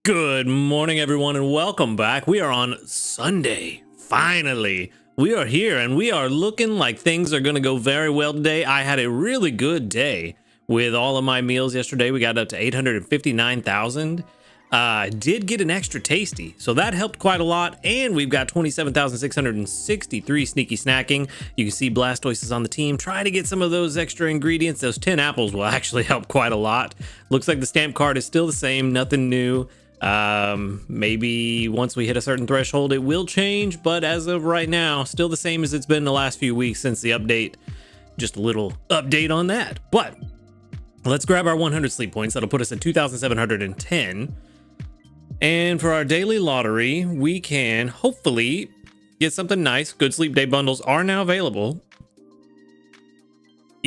Good morning, everyone, and welcome back. We are on Sunday. Finally, we are here, and we are looking like things are going to go very well today. I had a really good day with all of my meals yesterday. We got up to 859,000. Did get an extra tasty, so that helped quite a lot. And we've got 27,663 sneaky snacking. You can see Blastoise is on the team. Try to get some of those extra ingredients. Those 10 apples will actually help quite a lot. Looks like the stamp card is still the same, nothing new. Maybe once we hit a certain threshold it will change, but as of right now still the same as it's been the last few weeks since the update. Just a little update on that. But let's grab our 100 sleep points. That'll put us at 2,710, and for our daily lottery we can hopefully get something nice. Good sleep day bundles are now available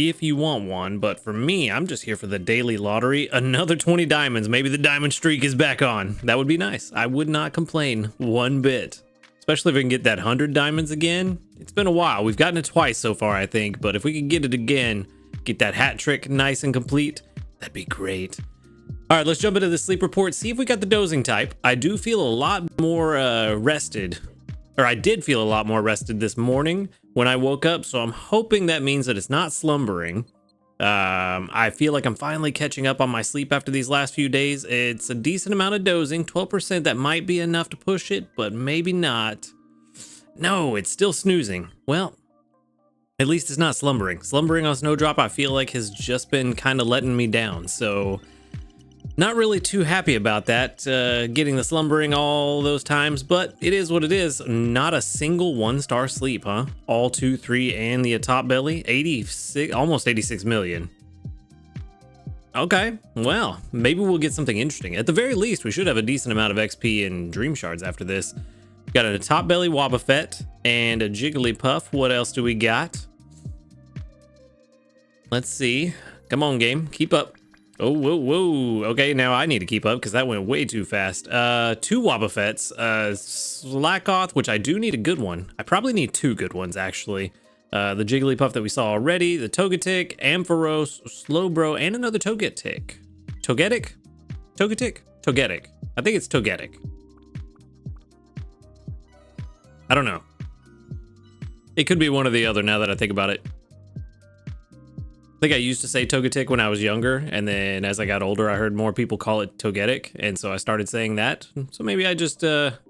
if you want one, but for me, I'm just here for the daily lottery. Another 20 diamonds. Maybe the diamond streak is back on. That would be nice. I would not complain one bit, especially if we can get that 100 diamonds again. It's been a while. We've gotten it twice so far, I think, but if we can get it again, get that hat trick nice and complete, that'd be great. All right, let's jump into the sleep report, see if we got the dozing type. I do feel a lot more rested, or I did feel a lot more rested this morning when I woke up, so I'm hoping that means that it's not slumbering. I feel like I'm finally catching up on my sleep after these last few days. It's a decent amount of dozing, 12%. That might be enough to push it, but maybe not. No, it's still snoozing. Well, at least it's not slumbering. Slumbering on Snowdrop, I feel like has just been kind of letting me down, so not really too happy about that, getting the slumbering all those times, but it is what it is. Not a single 1-star sleep, huh? All 2, 3, and the top belly. 86, almost 86 million. Okay, well, maybe we'll get something interesting. At the very least, we should have a decent amount of XP and Dream Shards after this. We've got a top belly Wobbuffet and a Jigglypuff. What else do we got? Let's see. Come on, game. Keep up. Oh, whoa, whoa. Okay, now I need to keep up because that went way too fast. 2 Wobbuffets, Slackoth, which I do need a good one. I probably need 2 good ones, actually. The Jigglypuff that we saw already, the Togetic, Ampharos, Slowbro, and another Togetic. Togetic? Togetic? Togetic. I think it's Togetic. I don't know. It could be one or the other now that I think about it. I think I used to say Togetic when I was younger, and then as I got older, I heard more people call it Togetic, and so I started saying that. So maybe I just,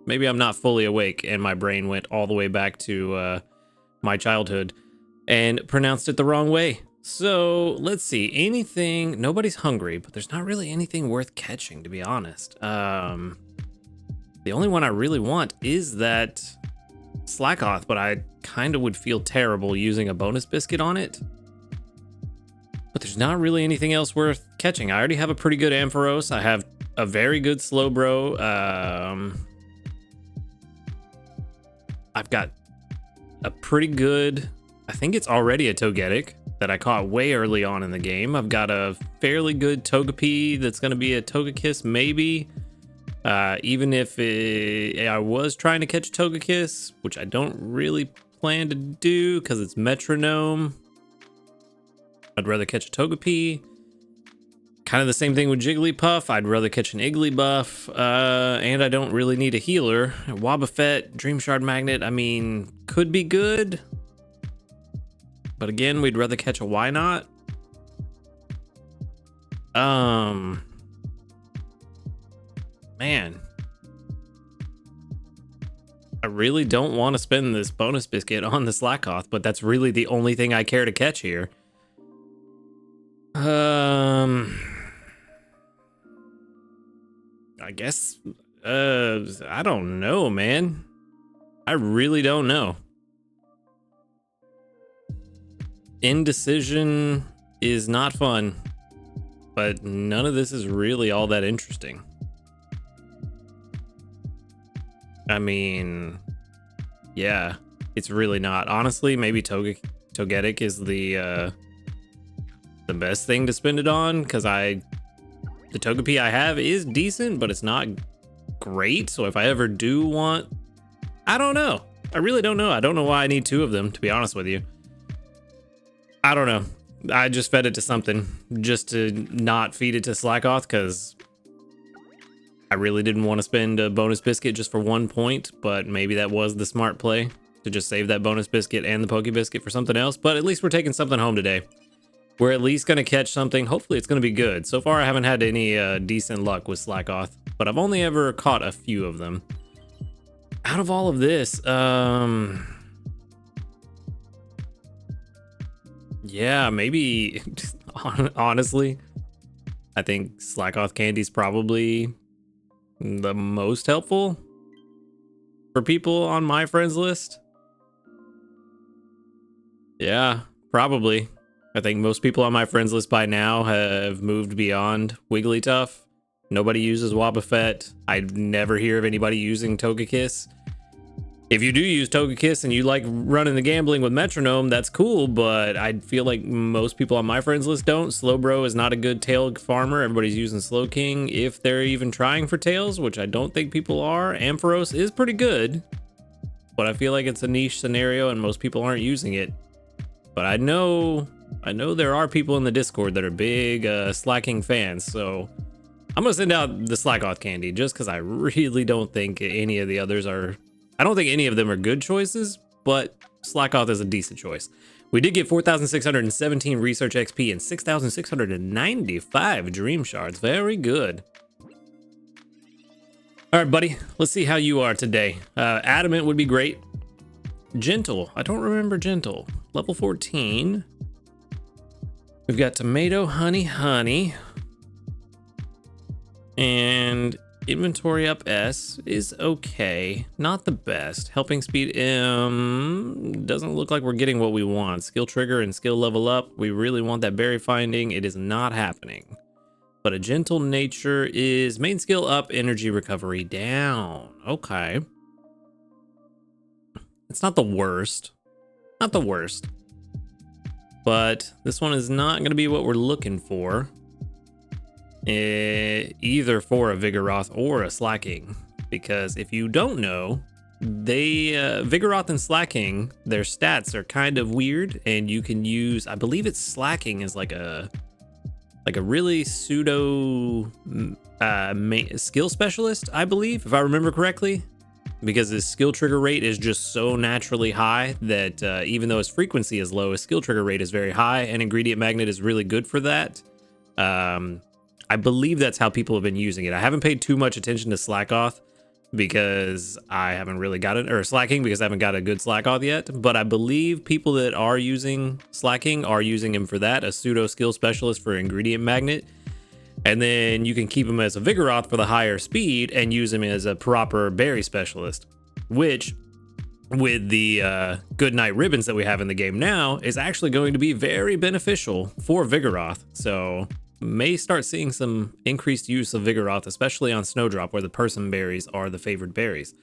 maybe I'm not fully awake, and my brain went all the way back to my childhood and pronounced it the wrong way. So let's see, anything, nobody's hungry, but there's not really anything worth catching, to be honest. The only one I really want is that Slackoth, but I kind of would feel terrible using a bonus biscuit on it. But there's not really anything else worth catching. I already have a pretty good Ampharos. I have a very good Slowbro. I've got a pretty good, I think it's already a Togetic that I caught way early on in the game. I've got a fairly good Togepi that's going to be a Togekiss maybe. Even if I was trying to catch Togekiss, which I don't really plan to do because it's Metronome. I'd rather catch a Togepi. Kind of the same thing with Jigglypuff. I'd rather catch an Igglybuff. And I don't really need a healer. Wobbuffet, Dream Shard Magnet, I mean, could be good. But again, we'd rather catch a Why-Not. Man. I really don't want to spend this bonus biscuit on the Slackoth, but that's really the only thing I care to catch here. I guess, I don't know, man. I really don't know. Indecision is not fun, but none of this is really all that interesting. I mean, yeah, it's really not. Honestly, maybe Togetic is the best thing to spend it on, because the Togepi I have is decent, but it's not great. So if I ever do want, I don't know. I really don't know. I don't know why I need 2 of them, to be honest with you. I don't know. I just fed it to something just to not feed it to Slackoth, because I really didn't want to spend a bonus biscuit just for 1 point, but maybe that was the smart play to just save that bonus biscuit and the Poke Biscuit for something else. But at least we're taking something home today. We're at least going to catch something. Hopefully it's going to be good. So far I haven't had any decent luck with Slackoth, but I've only ever caught a few of them. Out of all of this, yeah, maybe honestly, I think Slackoth Candy's probably the most helpful for people on my friends list. Yeah, probably. I think most people on my friends list by now have moved beyond Wigglytuff. Nobody uses Wobbuffet. I never hear of anybody using Togekiss. If you do use Togekiss and you like running the gambling with Metronome, that's cool, but I feel like most people on my friends list don't. Slowbro is not a good tail farmer. Everybody's using Slowking if they're even trying for tails, which I don't think people are. Ampharos is pretty good, but I feel like it's a niche scenario and most people aren't using it. But I know there are people in the Discord that are big Slacking fans, so I'm gonna send out the Slackoth Candy just because I really don't think any of the others are. I don't think any of them are good choices, but Slackoth is a decent choice. We did get 4,617 Research XP and 6,695 Dream Shards. Very good. All right, buddy. Let's see how you are today. Adamant would be great. Gentle. I don't remember Gentle. Level 14. We've got Tomato, Honey. And Inventory up S is okay. Not the best. Helping Speed M doesn't look like we're getting what we want. Skill Trigger and Skill Level Up. We really want that berry finding. It is not happening. But a Gentle Nature is main skill up, energy recovery down. Okay. It's not the worst. Not the worst. But this one is not going to be what we're looking for. Either for a Vigoroth or a Slacking, because if you don't know, they Vigoroth and Slacking, their stats are kind of weird, and you can use, I believe it's Slacking is like a really pseudo skill specialist, I believe, if I remember correctly, because his skill trigger rate is just so naturally high that even though his frequency is low, his skill trigger rate is very high, and Ingredient Magnet is really good for that. I believe that's how people have been using it. I haven't paid too much attention to Slackoth because I haven't really got it, or Slacking because I haven't got a good Slackoth yet. But I believe people that are using Slacking are using him for that, a pseudo skill specialist for Ingredient Magnet. And then you can keep him as a Vigoroth for the higher speed and use him as a proper berry specialist, which with the Good Night ribbons that we have in the game now is actually going to be very beneficial for Vigoroth. So may start seeing some increased use of Vigoroth, especially on Snowdrop, where the Person berries are the favored berries.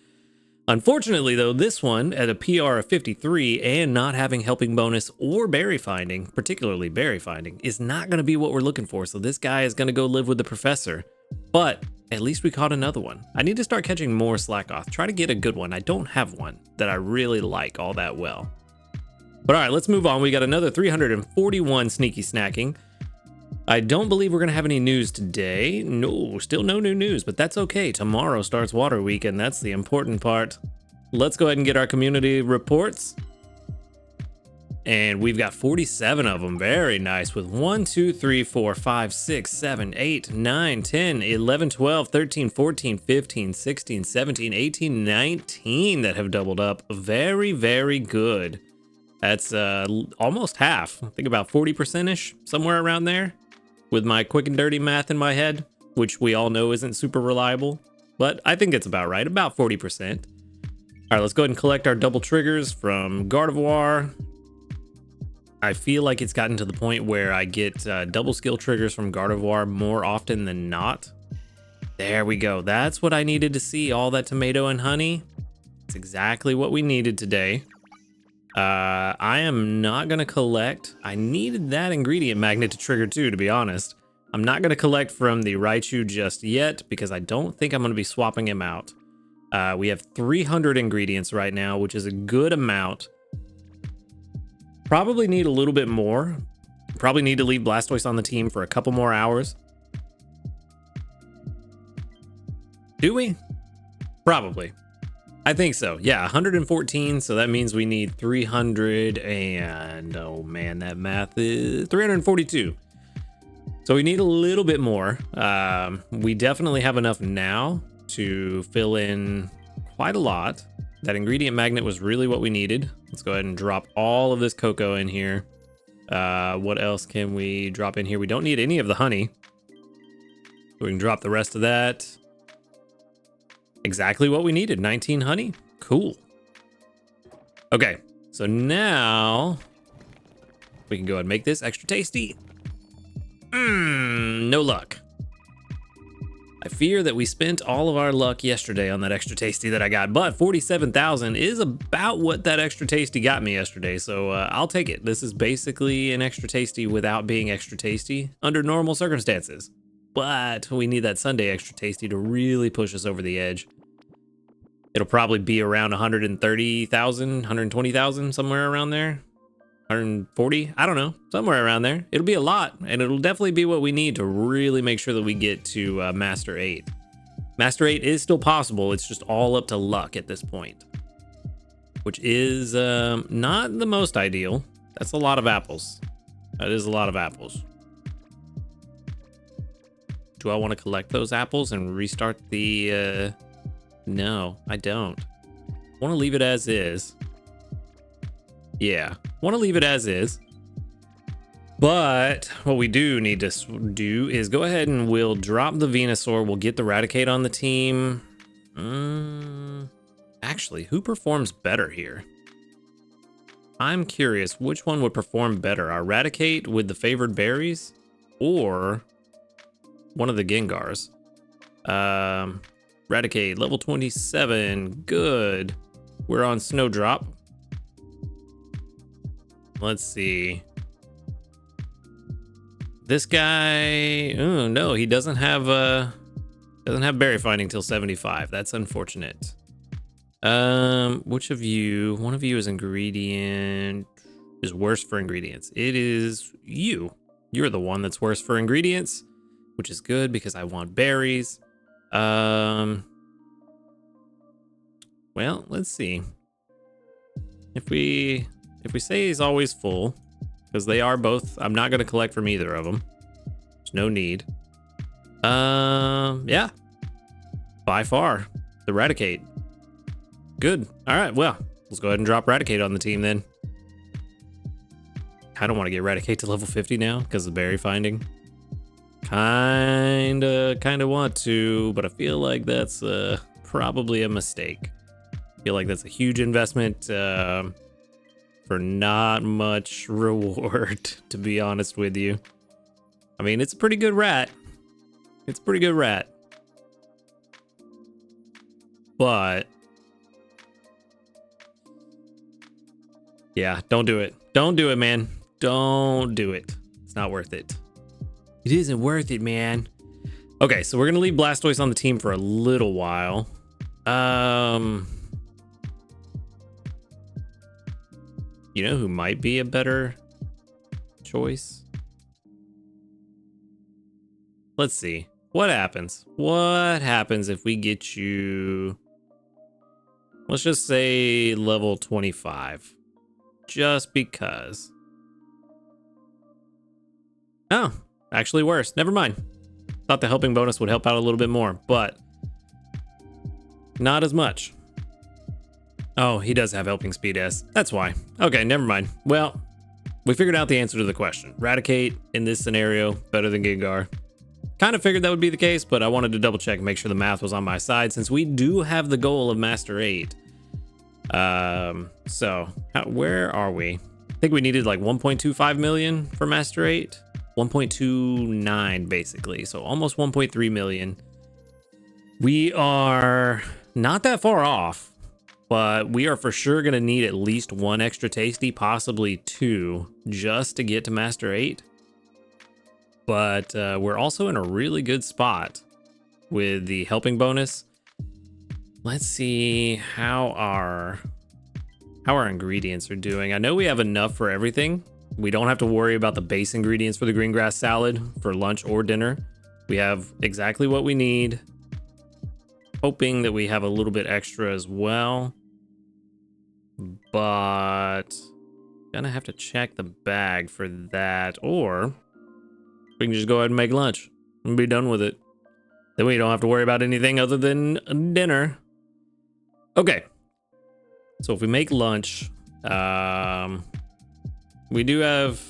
Unfortunately, though, this one at a PR of 53 and not having helping bonus or berry finding, particularly berry finding, is not going to be what we're looking for. So this guy is going to go live with the professor. But at least we caught another one. I need to start catching more Slackoth. Try to get a good one. I don't have one that I really like all that well. But all right, let's move on. We got another 341 sneaky snacking. I don't believe we're going to have any news today. No, still no new news, but that's okay. Tomorrow starts Water Week, and that's the important part. Let's go ahead and get our community reports. And we've got 47 of them. Very nice. With 1, 2, 3, 4, 5, 6, 7, 8, 9, 10, 11, 12, 13, 14, 15, 16, 17, 18, 19 that have doubled up. Very, very good. That's almost half. I think about 40%-ish, somewhere around there, with my quick and dirty math in my head, which we all know isn't super reliable, but I think it's about right, about 40%. All right, let's go ahead and collect our double triggers from Gardevoir. I feel like it's gotten to the point where I get double skill triggers from Gardevoir more often than not. There we go. That's what I needed to see, all that tomato and honey. It's exactly what we needed today. I am not going to collect. I needed that ingredient magnet to trigger too, to be honest. I'm not going to collect from the Raichu just yet because I don't think I'm going to be swapping him out. We have 300 ingredients right now, which is a good amount. Probably need a little bit more. Probably need to leave Blastoise on the team for a couple more hours. Do we? Probably. I think so. Yeah, 114. So that means we need 300 and, oh man, that math is 342. So we need a little bit more. We definitely have enough now to fill in quite a lot. That ingredient magnet was really what we needed. Let's go ahead and drop all of this cocoa in here. What else can we drop in here? We don't need any of the honey. So we can drop the rest of that. Exactly what we needed, 19 honey. Cool. Okay, so now we can go ahead and make this extra tasty. No luck. I fear that we spent all of our luck yesterday on that extra tasty that I got, but 47,000 is about what that extra tasty got me yesterday, so I'll take it. This is basically an extra tasty without being extra tasty under normal circumstances. But we need that Sunday extra tasty to really push us over the edge. It'll probably be around 130,000, 120,000, somewhere around there. 140, I don't know, somewhere around there. It'll be a lot, and it'll definitely be what we need to really make sure that we get to Master 8. Master 8 is still possible, it's just all up to luck at this point. Which is not the most ideal. That's a lot of apples. That is a lot of apples. Do I want to collect those apples and restart the... No, I don't. I want to leave it as is. Yeah, want to leave it as is. But what we do need to do is go ahead and we'll drop the Venusaur. We'll get the Raticate on the team. Actually, who performs better here? I'm curious which one would perform better, our Raticate with the favored berries or one of the Gengars. Raticate, level 27, good. We're on Snowdrop. Let's see. This guy, oh no, he doesn't have berry finding till 75. That's unfortunate. Which of you, one of you is ingredient, is worse for ingredients. It is you. You're the one that's worse for ingredients, which is good because I want berries. Well, let's see. If we say he's always full, because they are both, I'm not going to collect from either of them. There's no need. Yeah. By far, the Raticate. Good. All right, well, let's go ahead and drop Raticate on the team then. I don't want to get Raticate to level 50 now because of berry finding. Kinda want to, but I feel like that's probably a mistake. I feel like that's a huge investment for not much reward, to be honest with you. I mean, it's a pretty good rat. It's a pretty good rat. But yeah, don't do it. Don't do it, man. Don't do it. It's not worth it. It isn't worth it, man. Okay, so we're gonna leave Blastoise on the team for a little while. You know who might be a better choice? Let's see. What happens? What happens if we get you... Let's just say level 25. Just because. Oh, actually worse. Never mind. Thought the helping bonus would help out a little bit more, but not as much. Oh, he does have helping speed S. That's why. Okay, never mind. Well, we figured out the answer to the question. Raticate in this scenario better than Gengar. Kind of figured that would be the case, but I wanted to double check and make sure the math was on my side since we do have the goal of Master 8. Where are we? I think we needed like 1.25 million for Master 8. 1.29 basically, so almost 1.3 million. We are not that far off, but we are for sure going to need at least one extra tasty, possibly two, just to get to Master 8. But we're also in a really good spot with the helping bonus. Let's see how our ingredients are doing. I know we have enough for everything. We don't have to worry about the base ingredients for the green grass salad for lunch or dinner. We have exactly what we need. hoping that we have a little bit extra as well. But gonna have to check the bag for that, or we can just go ahead and make lunch and be done with it. Then we don't have to worry about anything other than dinner. Okay. So if we make lunch, we do have...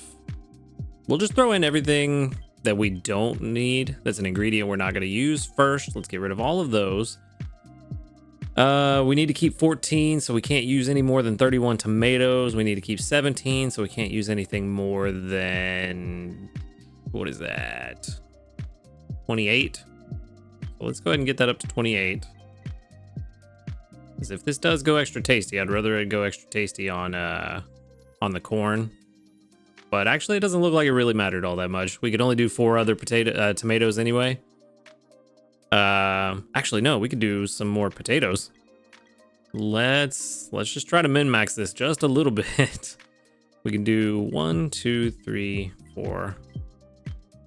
We'll just throw in everything that we don't need. That's an ingredient we're not going to use first. Let's get rid of all of those. We need to keep 14, so we can't use any more than 31 tomatoes. We need to keep 17, so we can't use anything more than... What is that? 28? So let's go ahead and get that up to 28. Because if this does go extra tasty, I'd rather it go extra tasty on the corn. But actually, it doesn't look like it really mattered all that much. We could only do 4 other tomatoes anyway. Actually, no, we could do some more potatoes. Let's just try to min-max this just a little bit. We can do 1, 2, 3, 4,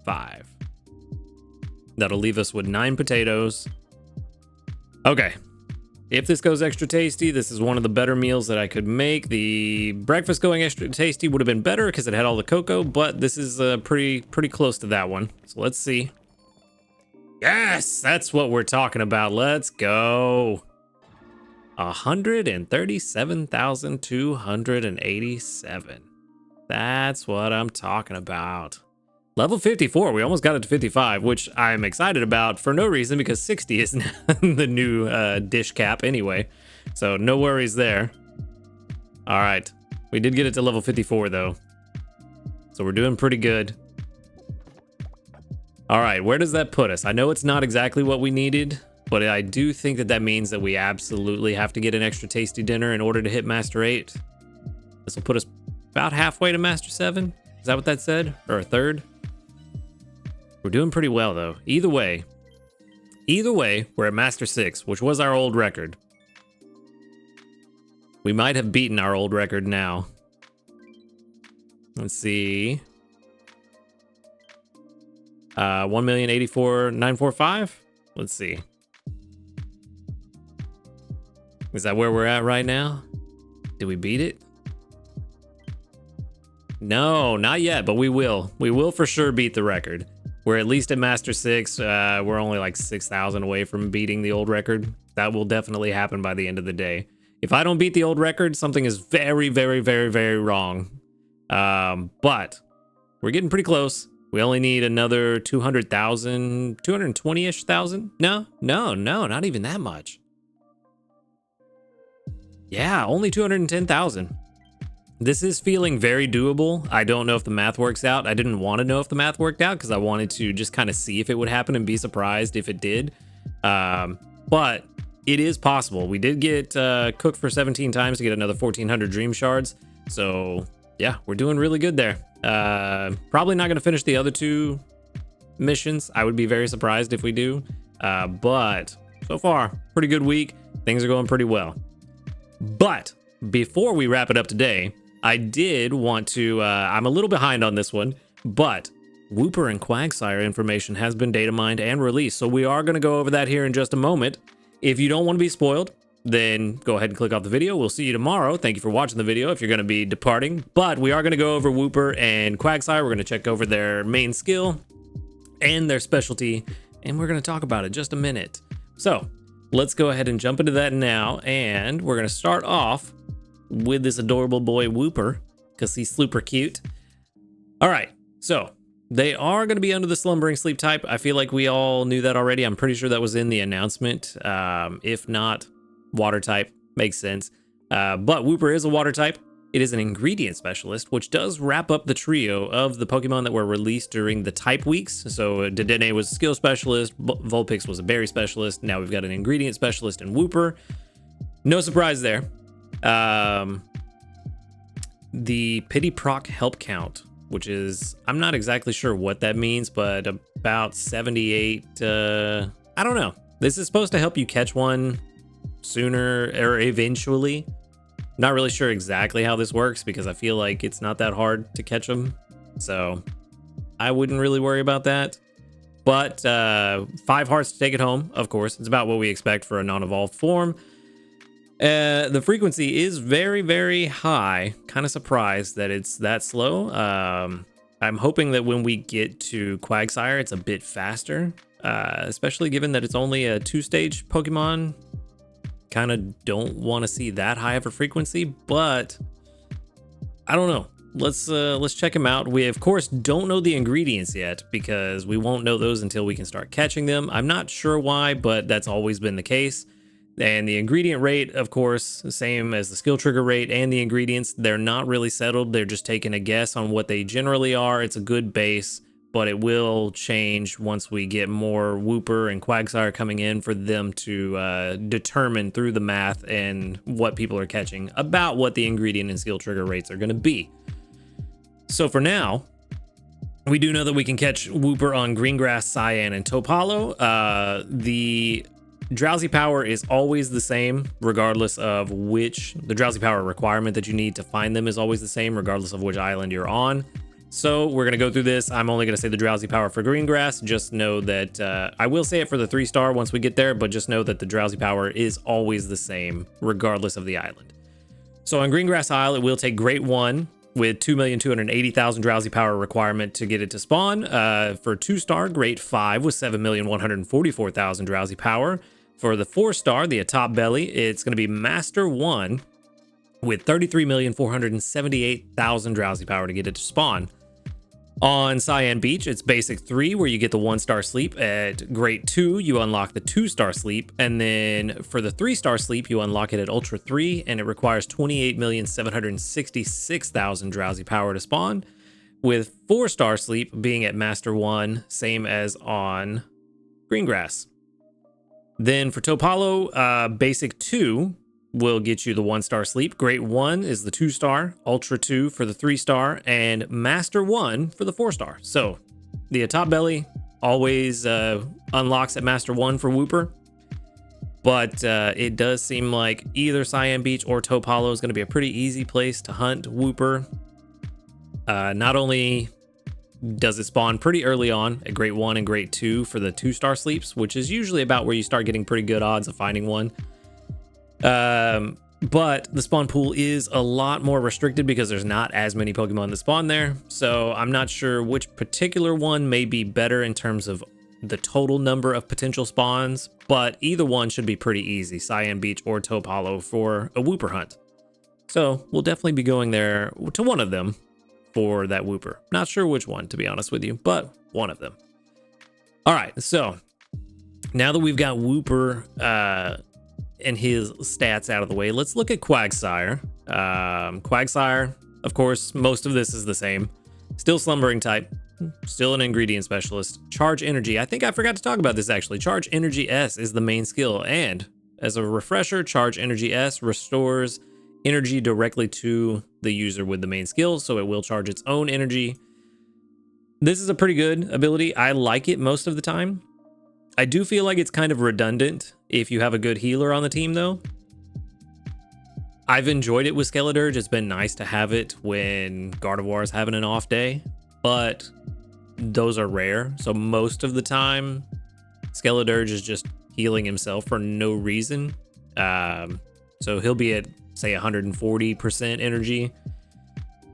5. That'll leave us with 9 potatoes. Okay. If this goes extra tasty, this is one of the better meals that I could make. The breakfast going extra tasty would have been better because it had all the cocoa, but this is pretty close to that one. So let's see. Yes, that's what we're talking about. Let's go. 137,287. That's what I'm talking about. Level 54, we almost got it to 55, which I'm excited about for no reason because 60 is the new dish cap anyway. So no worries there. All right, we did get it to level 54 though. So we're doing pretty good. All right, where does that put us? I know it's not exactly what we needed, but I do think that that means that we absolutely have to get an extra tasty dinner in order to hit Master 8. This will put us about halfway to Master 7. Is that what that said? Or a third? We're doing pretty well, though. Either way, we're at Master 6, which was our old record. We might have beaten our old record now. Let's see. 1,084,945? Let's see. Is that where we're at right now? Did we beat it? No, not yet, but we will. We will for sure beat the record. We're at least at Master 6. We're only like 6,000 away from beating the old record. That will definitely happen by the end of the day. If I don't beat the old record, something is very, very, very, very wrong. But we're getting pretty close. We only need another 200,000, 220-ish thousand? No, not even that much. Yeah, only 210,000. This is feeling very doable. I don't know if the math works out. I didn't want to know if the math worked out because I wanted to just kind of see if it would happen and be surprised if it did. But it is possible. We did get cooked for 17 times to get another 1,400 dream shards. So yeah, we're doing really good there. Probably not going to finish the other 2 missions. I would be very surprised if we do. But so far, pretty good week. Things are going pretty well. But before we wrap it up today, I did want to, I'm a little behind on this one, but Wooper and Quagsire information has been data mined and released. So we are going to go over that here in just a moment. If you don't want to be spoiled, then go ahead and click off the video. We'll see you tomorrow. Thank you for watching the video if you're going to be departing. But we are going to go over Wooper and Quagsire. We're going to check over their main skill and their specialty, and we're going to talk about it in just a minute. So let's go ahead and jump into that now, and we're going to start off with this adorable boy Wooper because he's super cute. All right, so they are going to be under the slumbering sleep type. I feel like we all knew that already. I'm pretty sure that was in the announcement. If not, water type makes sense. But Wooper is a water type. It is an ingredient specialist, which does wrap up the trio of the Pokemon that were released during the type weeks. So Dedenne was a skill specialist, Vulpix was a berry specialist. Now we've got an ingredient specialist in Wooper. No surprise there. The Pity Proc help count, which is, I'm not exactly sure what that means, but about 78, I don't know. This is supposed to help you catch one sooner or eventually. Not really sure exactly how this works because I feel like it's not that hard to catch them. So I wouldn't really worry about that. But 5 hearts to take it home, of course. It's about what we expect for a non-evolved form. The frequency is very, very high. Kind of surprised that it's that slow. I'm hoping that when we get to Quagsire, it's a bit faster, especially given that it's only a 2-stage Pokemon. Kind of don't want to see that high of a frequency, but I don't know. Let's check him out. We of course don't know the ingredients yet because we won't know those until we can start catching them. I'm not sure why, but that's always been the case. And the ingredient rate, of course, same as the skill trigger rate and the ingredients, they're not really settled. They're just taking a guess on what they generally are. It's a good base, but it will change once we get more Wooper and Quagsire coming in for them to determine through the math and what people are catching about what the ingredient and skill trigger rates are going to be. So for now, we do know that we can catch Wooper on Greengrass, Cyan, and Topalo. The Drowsy Power is always the same, regardless of the Drowsy Power requirement that you need to find them is always the same, regardless of which island you're on. So we're going to go through this. I'm only going to say the Drowsy Power for Greengrass. Just know that I will say it for the 3-star once we get there, but just know that the Drowsy Power is always the same, regardless of the island. So on Greengrass Isle, it will take Grade 1 with 2,280,000 Drowsy Power requirement to get it to spawn. For 2-star, Grade 5 with 7,144,000 Drowsy Power. For the 4-star, the Atop Belly, it's going to be Master 1 with 33,478,000 Drowsy Power to get it to spawn. On Cyan Beach, it's Basic 3, where you get the 1-star sleep. At Grade 2, you unlock the 2-star sleep. And then for the 3-star sleep, you unlock it at Ultra 3, and it requires 28,766,000 Drowsy Power to spawn, with 4-star sleep being at Master 1, same as on Greengrass. Then for Topalo, Basic 2 will get you the 1-star sleep. Grade 1 is the 2-star, Ultra 2 for the 3-star, and Master 1 for the 4-star. So the Atop Belly always unlocks at Master 1 for Wooper. But it does seem like either Cyan Beach or Topalo is going to be a pretty easy place to hunt Wooper. Not only does it spawn pretty early on at Grade 1 and Grade 2 for the 2-star sleeps, which is usually about where you start getting pretty good odds of finding one. But the spawn pool is a lot more restricted because there's not as many Pokemon that spawn there. So I'm not sure which particular one may be better in terms of the total number of potential spawns, but either one should be pretty easy, Cyan Beach or Topalo, for a Wooper hunt. So we'll definitely be going there to one of them for that Wooper. Not sure which one, to be honest with you, but one of them. All right, so now that we've got Wooper and his stats out of the way, let's look at Quagsire. Quagsire, of course, most of this is the same. Still Slumbering type, still an ingredient specialist. Charge Energy, I think I forgot to talk about this actually. Charge Energy S is the main skill, and as a refresher, Charge Energy S restores energy directly to the user with the main skill, so it will charge its own energy. This is a pretty good ability. I like it most of the time. I do feel like it's kind of redundant if you have a good healer on the team, though. I've enjoyed it with Skeledirge. It's been nice to have it when Gardevoir is having an off day, but those are rare. So most of the time, Skeledirge is just healing himself for no reason. So he'll be at, say, 140% energy.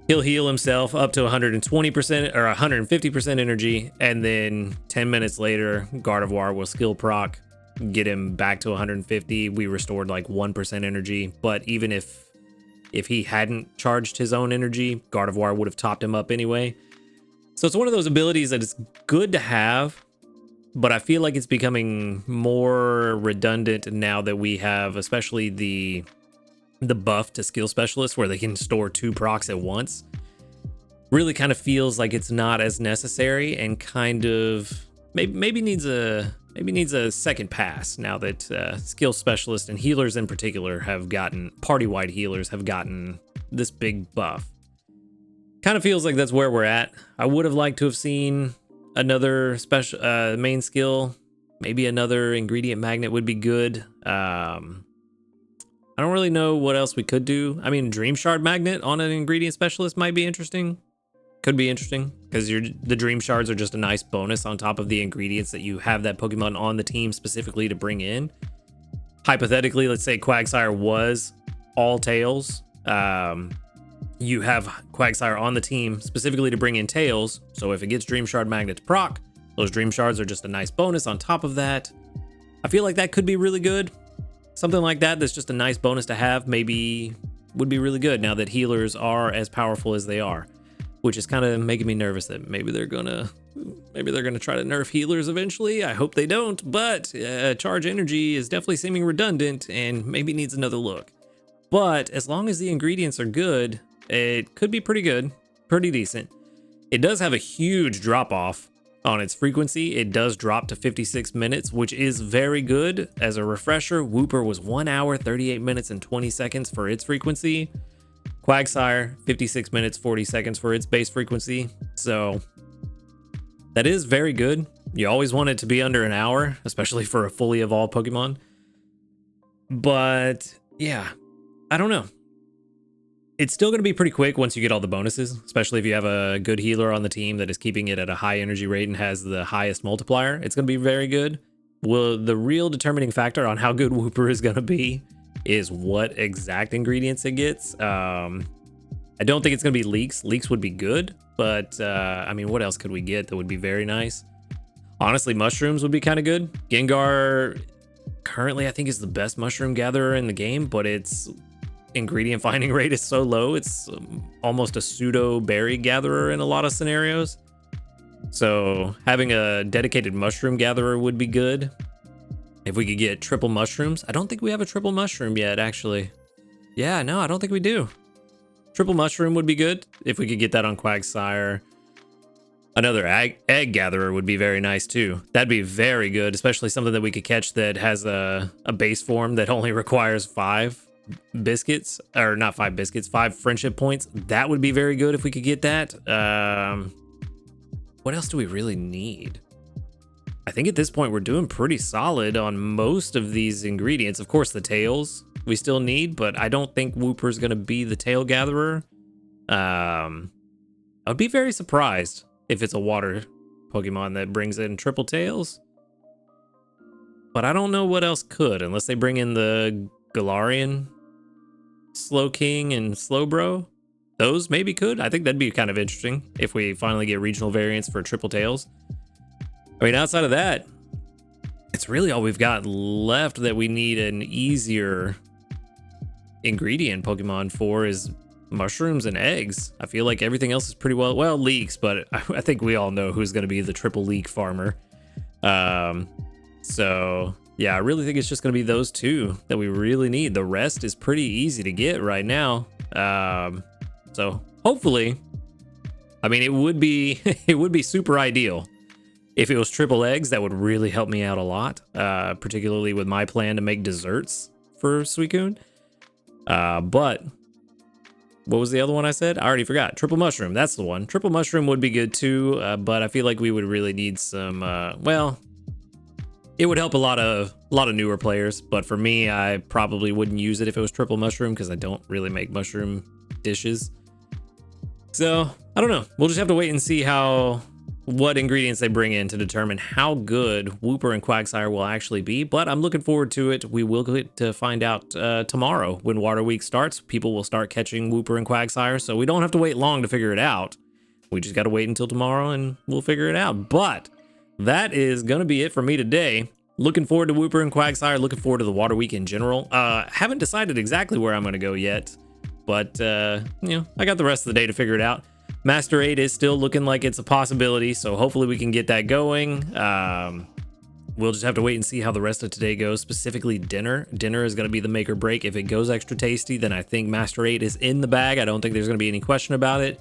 He'll heal himself up to 120% or 150% energy, and then 10 minutes later, Gardevoir will skill proc, get him back to 150. We restored like 1% energy, but even if he hadn't charged his own energy, Gardevoir would have topped him up anyway. So it's one of those abilities that is good to have, but I feel like it's becoming more redundant now that we have, especially the buff to skill specialists where they can store 2 procs at once. Really kind of feels like it's not as necessary, and kind of maybe needs a second pass now that skill specialists and healers in particular have gotten, party-wide healers have gotten this big buff. Kind of feels like that's where we're at. I would have liked to have seen another special main skill. Maybe another ingredient magnet would be good. I don't really know what else we could do. I mean, Dream Shard Magnet on an ingredient specialist might be interesting. Could be interesting because the dream shards are just a nice bonus on top of the ingredients that you have that Pokemon on the team specifically to bring in. Hypothetically, let's say Quagsire was all tails. You have Quagsire on the team specifically to bring in tails. So if it gets Dream Shard Magnet to proc, those Dream Shards are just a nice bonus on top of that. I feel like that could be really good. Something like that that's just a nice bonus to have maybe would be really good now that healers are as powerful as they are, which is kind of making me nervous that maybe they're gonna try to nerf healers eventually. I hope they don't, but charge energy is definitely seeming redundant and maybe needs another look. But as long as the ingredients are good, it could be pretty good, pretty decent. It does have a huge drop off on its frequency. It does drop to 56 minutes, which is very good. As a refresher, Wooper was 1 hour, 38 minutes, and 20 seconds for its frequency. Quagsire, 56 minutes, 40 seconds for its base frequency. So that is very good. You always want it to be under an hour, especially for a fully evolved Pokemon. But yeah, I don't know. It's still going to be pretty quick once you get all the bonuses, especially if you have a good healer on the team that is keeping it at a high energy rate and has the highest multiplier. It's going to be very good. Well, the real determining factor on how good Wooper is going to be is what exact ingredients it gets. I don't think it's going to be leeks. Leeks would be good, but I mean, what else could we get that would be very nice? Honestly, mushrooms would be kind of good. Gengar currently, I think, is the best mushroom gatherer in the game, but its ingredient finding rate is so low. It's almost a pseudo berry gatherer in a lot of scenarios. So having a dedicated mushroom gatherer would be good. If we could get triple mushrooms. I don't think we have a triple mushroom yet, actually. Yeah, no, I don't think we do. Triple mushroom would be good if we could get that on Quagsire. Another egg gatherer would be very nice too. That'd be very good, especially something that we could catch that has a base form that only requires 5 biscuits, or not 5 biscuits, 5 friendship points. That would be very good if we could get that. What else do we really need? I think at this point we're doing pretty solid on most of these ingredients. Of course, the tails we still need, but I don't think Wooper's going to be the tail gatherer. I would be very surprised if it's a water Pokemon that brings in triple tails. But I don't know what else could, unless they bring in the Galarian Slow King and Slowbro. Those maybe could. I think that'd be kind of interesting if we finally get regional variants for triple tails. I mean, outside of that, it's really all we've got left that we need an easier ingredient Pokemon for is mushrooms and eggs. I feel like everything else is pretty well leeks, but I think we all know who's going to be the triple leek farmer. So yeah, I really think it's just going to be those two that we really need. The rest is pretty easy to get right now. So hopefully, I mean, it would be super ideal if it was triple eggs. That would really help me out a lot, particularly with my plan to make desserts for Suicune. But what was the other one I said? I already forgot. Triple mushroom. That's the one. Triple mushroom would be good too, but I feel like we would really need some. Well, it would help a lot of newer players, but for me, I probably wouldn't use it if it was triple mushroom because I don't really make mushroom dishes. So I don't know. We'll just have to wait and see what ingredients they bring in to determine how good Wooper and Quagsire will actually be. But I'm looking forward to it. We will get to find out tomorrow when Water Week starts. People will start catching Wooper and Quagsire, so we don't have to wait long to figure it out. We just got to wait until tomorrow and we'll figure it out. But that is going to be it for me today. Looking forward to Wooper and Quagsire. Looking forward to the Water Week in general. Haven't decided exactly where I'm going to go yet, but you know, I got the rest of the day to figure it out. Master 8 is still looking like it's a possibility, so hopefully we can get that going. We'll just have to wait and see how the rest of today goes, specifically dinner. Dinner is going to be the make or break. If it goes extra tasty, then I think Master 8 is in the bag. I don't think there's going to be any question about it.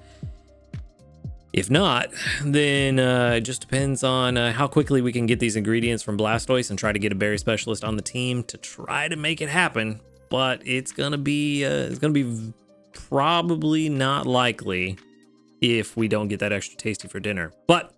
If not, then it just depends on how quickly we can get these ingredients from Blastoise and try to get a berry specialist on the team to try to make it happen. But it's gonna be probably not likely if we don't get that extra tasty for dinner. But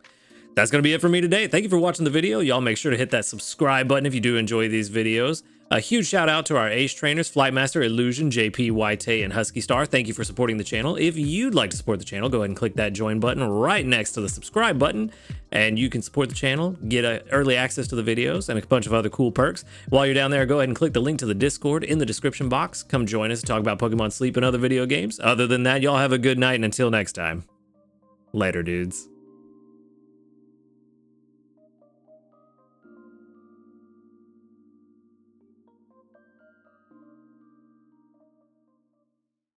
that's gonna be it for me today. Thank you for watching the video. Y'all make sure to hit that subscribe button if you do enjoy these videos. A huge shout out to our ace trainers, Flightmaster, Illusion, JP, YT, and Husky Star. Thank you for supporting the channel. If you'd like to support the channel, go ahead and click that join button right next to the subscribe button, and you can support the channel, get early access to the videos, and a bunch of other cool perks. While you're down there, go ahead and click the link to the Discord in the description box. Come join us and talk about Pokemon Sleep and other video games. Other than that, y'all have a good night, and until next time, later, dudes.